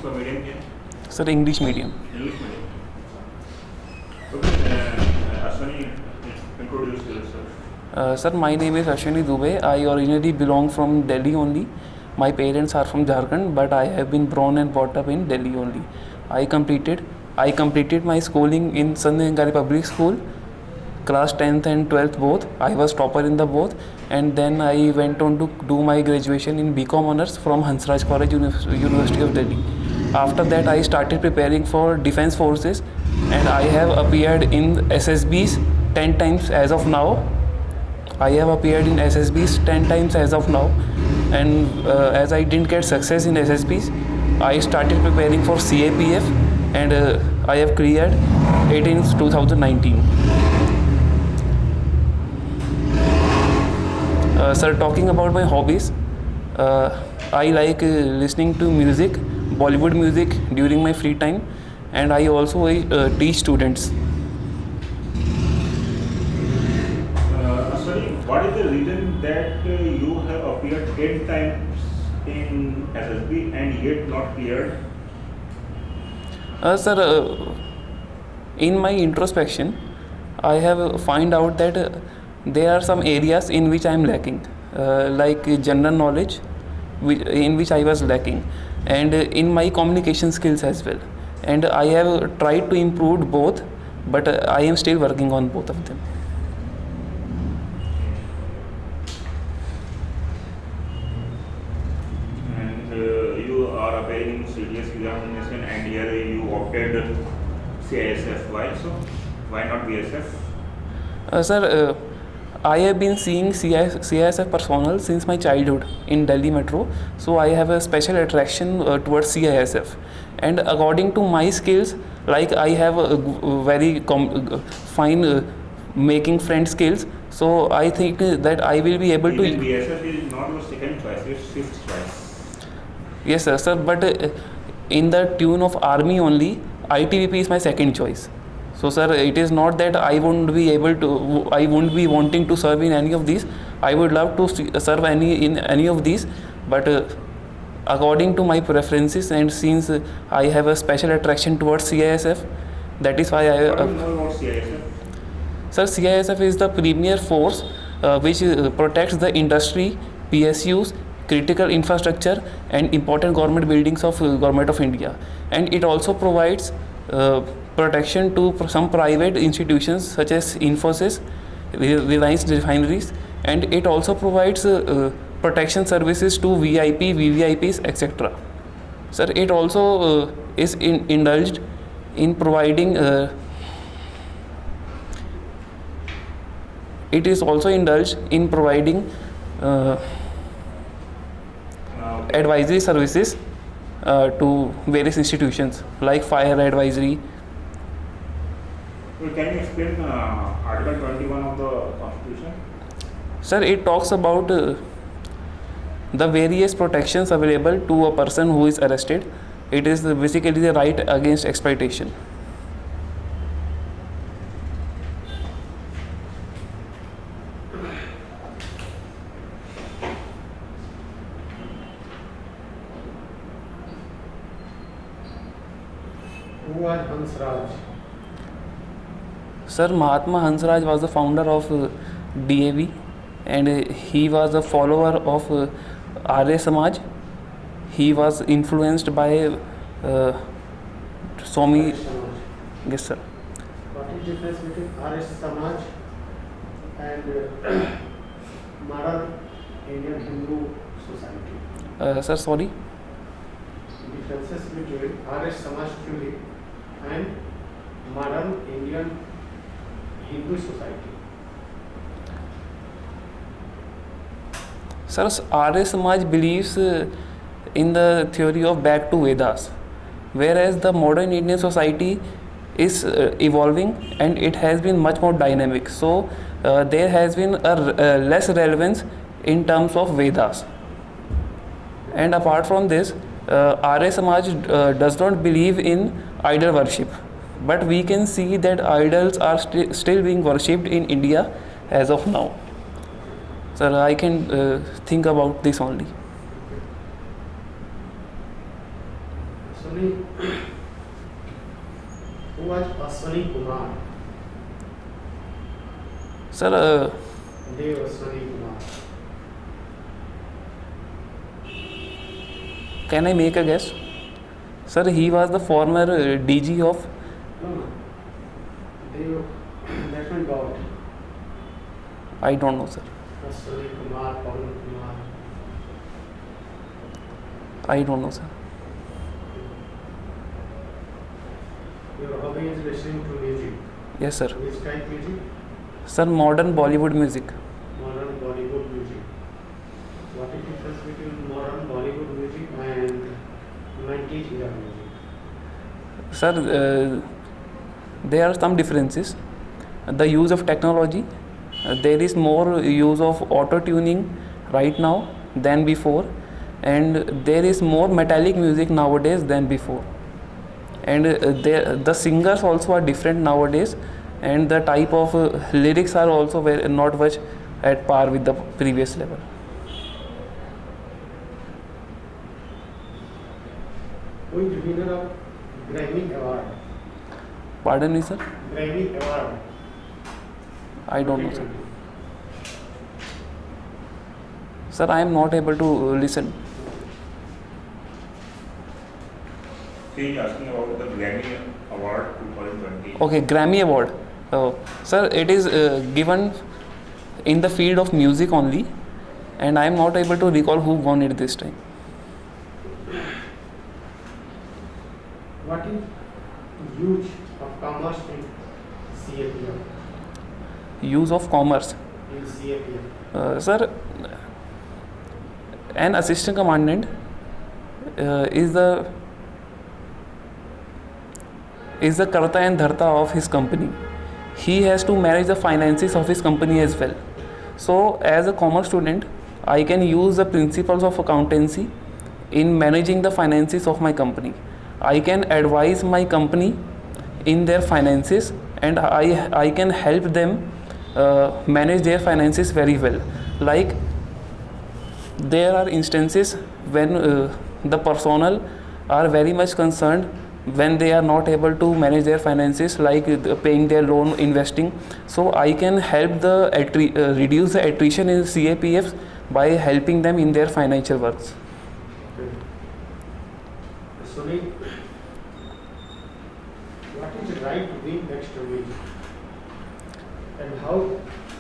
आपका मीडियम क्या है? Sir English medium. English medium. Okay, Ashwini, introduce yourself. Sir, my name is Ashwini Dubey. I originally belong from Delhi only. My parents are from Jharkhand, but I have been born and brought up in Delhi only. I completed my schooling in Sant Niranjari Public School, class 10th and 12th both. I was topper in the both, and then I went on to do my graduation in BCom honors from Hansraj College, University of Delhi. After that, I started preparing for defense forces, and I have appeared in SSBs 10 times as of now. I have appeared in SSBs 10 times as of now, and as I didn't get success in SSBs, I started preparing for CAPF, and I have cleared it in 2019. Sir, talking about my hobbies, I like listening to music, Bollywood music during my free time, and I also teach students. What is the reason that you have appeared 10 times in SSB and yet not cleared? Sir, in my introspection, I have find out that there are some areas in which I am lacking, like general knowledge, in which I was lacking, and in my communication skills as well. And I have tried to improve both, but I am still working on both of them. You are appearing in CDS examination and here you opted CISF. Why so? Why not BSF? Sir, I have been seeing CISF personnel since my childhood in Delhi Metro, so I have a special attraction towards CISF. And according to my skills, like I have a very fine making friend skills, so I think that I will be able Even to. BSF is not your second choice, it's fifth choice. Yes, sir, but in the tune of army only, ITBP is my second choice. So, sir, it is not that I won't be wanting to serve in any of these. I would love to serve in any of these, but according to my preferences, and since I have a special attraction towards CISF, that is why I. What do you know about CISF? Sir, CISF is the premier force which protects the industry, PSUs, critical infrastructure, and important government buildings of Government of India. And it also provides protection to some private institutions such as Infosys, Reliance Refineries, and it also provides protection services to VIP, VVIPs, etc. Sir, it also is indulged in providing. It is also indulged in providing advisory services to various institutions like fire advisory. Well, can you explain Article 21 of the Constitution? Sir, it talks about the various protections available to a person who is arrested. It is basically the right against exploitation. Who was Hansraj? Sir, Mahatma Hansraj was the founder of DAV, and he was a follower of Arya Samaj. He was influenced by Swami. Samaj. Yes, sir. What is the difference between Arya Samaj and modern Indian Hindu society? Sir, sorry. Differences between Arya Samaj theory and modern Indian Hindu society. Sir, Arya Samaj believes in the theory of back to Vedas, whereas the modern Indian society is evolving and it has been much more dynamic. So there has been a less relevance in terms of Vedas. And apart from this, Arya Samaj does not believe in idol worship, but we can see that idols are still being worshipped in India as of now. Sir, I can think about this only. Sunil, who was Ashwani Kumar? Sir, Dev Ashwani Kumar. can I make a guess? Sir, he was the former DG of. No, no. Dev, that's my God. I don't know, sir. Ashwani Kumar, Pawan Kumar. I don't know, sir. Your hobby is listening to music. Yes, sir. Which type music? Sir, modern Bollywood music. Modern Bollywood music. What is the difference between modern Bollywood music and 90s era music? Sir, there are some differences. The use of technology, there is more use of auto tuning right now than before, and there is more metallic music nowadays than before, and the singers also are different nowadays, and the type of lyrics are also not much at par with the previous level. Who is winner of Grammy Award? Pardon me, sir? Grammy Award. I don't know, sir. Sir, I am not able to listen. He is asking about the Grammy Award 2020. Okay, Grammy Award. Sir, it is given in the field of music only, and I am not able to recall who won it this time. What is use of commerce in CAPF? Use of commerce. In CAPF. Sir, an assistant commandant is the karta and dharta of his company. He has to manage the finances of his company as well. So, as a commerce student, I can use the principles of accountancy in managing the finances of my company. I can advise my company in their finances, and I can help them manage their finances very well. Like, there are instances when the personnel are very much concerned when they are not able to manage their finances, like paying their loan, investing. So I can help reduce the attrition in CAPFs by helping them in their financial works. Sunil, what is the right wing extremism and how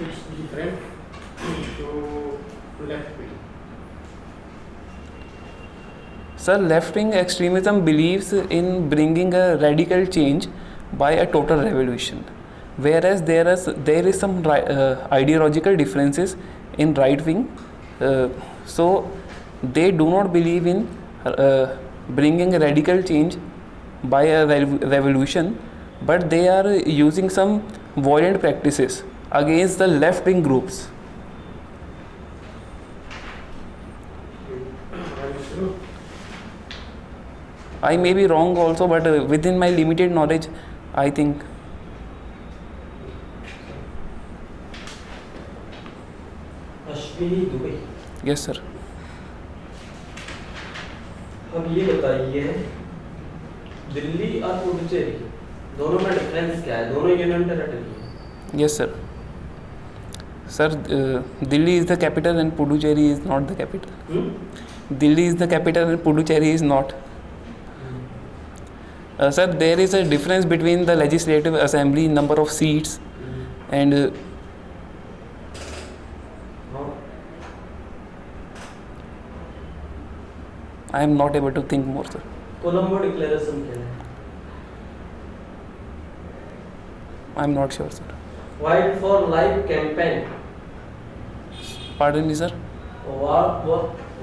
it's different to left wing? Sir, left-wing extremism believes in bringing a radical change by a total revolution, whereas there is some ideological differences in right-wing. So they do not believe in bringing a radical change by a revolution, but they are using some violent practices against the left-wing groups. Are you sure? I may be wrong also, but within my limited knowledge, I think. Ashwini Dubey, Yes, sir. अब ये बताइए दिल्ली और पुडुचेरी दोनों में difference क्या है? दोनों union territory है। Yes, sir. Sir, Delhi is the capital and Puducherry is not the capital. Delhi is the capital and Puducherry is not. Sir, there is a difference between the legislative assembly number of seats and I am not able to think more, sir. Colombo declaration क्या है? I am not sure, sir. Wild for life campaign, Pardon me, sir.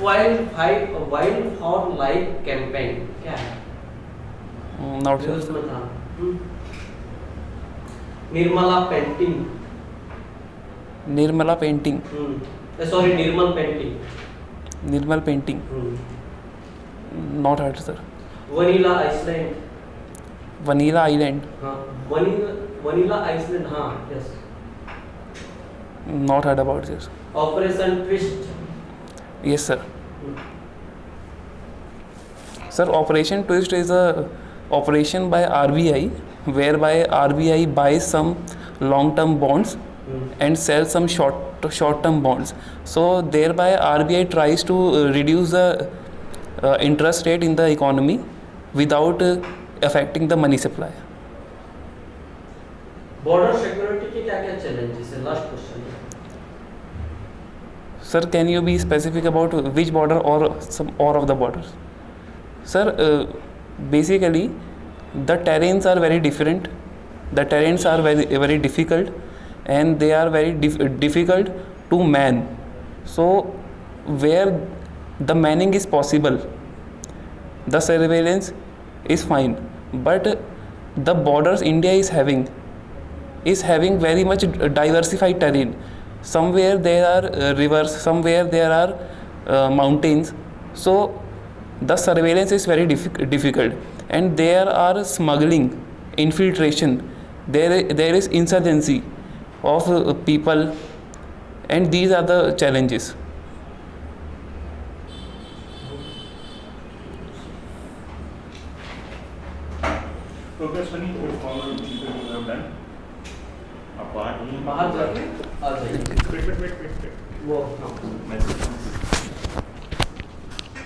Wild for life campaign क्या है? Not sure, news sir. में था। Nirmala painting, Nirmala painting. Sorry Nirmal painting, Nirmal painting. Not heard, sir. Vanilla island, Vanilla Island. हाँ vanilla island, हाँ yes. Not heard about this. Operation twist, Yes, sir. Sir, Operation Twist is a operation by RBI, whereby RBI buys some long-term bonds and sells some short-term bonds. So thereby RBI tries to reduce the interest rate in the economy without affecting the money supply. Border security के क्या क्या challenges है? Last question. Sir, can you be specific about which border or some or of the borders? Sir, basically the terrains are very different. The terrains are very difficult, and they are very difficult to man. So where the manning is possible, the surveillance is fine, but the borders India is having very much diversified terrain. Somewhere there are rivers, somewhere there are mountains. So the surveillance is very difficult, and there are smuggling, infiltration, there is insurgency of people, and these are the challenges. Okay, Sunny, what formal things that you have done? Apart, बाहर जाके आ जाइए. wait. वो हाँ. Message.